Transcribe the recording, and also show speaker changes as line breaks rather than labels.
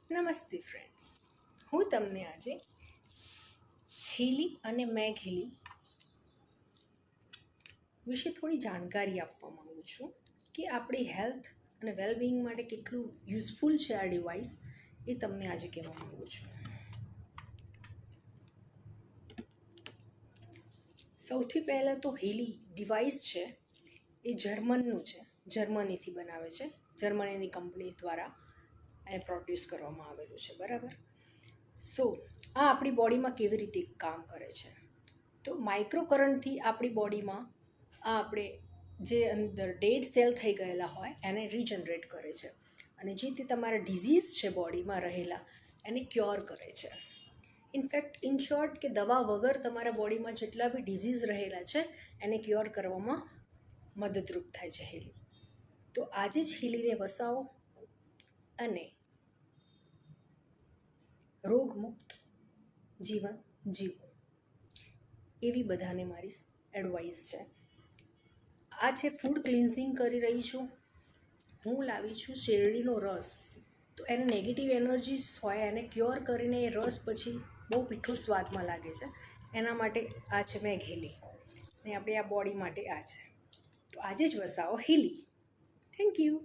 નમસ્તે ફ્રેન્ડ્સ, હું તમને આજે હીલી અને મેગ હીલી વિશે થોડી જાણકારી આપવા માંગુ છું કે આપણી હેલ્થ અને વેલબિંગ માટે કેટલું યુઝફુલ છે આ ડિવાઇસ, એ તમને આજે કહેવા માંગુ છું. સૌથી પહેલાં તો હીલી ડિવાઇસ છે એ જર્મનનું છે, જર્મનીથી બનાવે છે, જર્મનીની કંપની દ્વારા એને પ્રોડ્યુસ કરવામાં આવેલું છે. બરાબર. આ આપણી બોડીમાં કેવી રીતે કામ કરે છે? તો માઇક્રો કરંટથી આપણી બોડીમાં આપણે જે અંદર ડેડ સેલ થઈ ગયેલા હોય એને રીજનરેટ કરે છે અને જે તે તમારા ડિઝીઝ છે બોડીમાં રહેલા એને ક્યોર કરે છે. ઇનફેક્ટ ઇન શોર્ટ કે દવા વગર તમારા બોડીમાં જેટલા બી ડિઝીઝ રહેલા છે એને ક્યોર કરવામાં મદદરૂપ થાય છે હીલી. તો આજે જ હીલીને વસાવો અને રોગમુક્ત જીવન જીવો, એવી બધાને મારી એડવાઇસ છે. આ છે ફૂડ ક્લિન્ઝિંગ કરી રહી છું. હું લાવી છું શેરડીનો રસ. તો એને નેગેટિવ એનર્જીસ હોય એને ક્યોર કરીને એ રસ પછી બહુ મીઠો સ્વાદમાં લાગે છે. એના માટે આ છે મેગ હીલી અને આપણે આ બોડી માટે આ છે. તો આજે જ વસાવો હીલી. Thank you.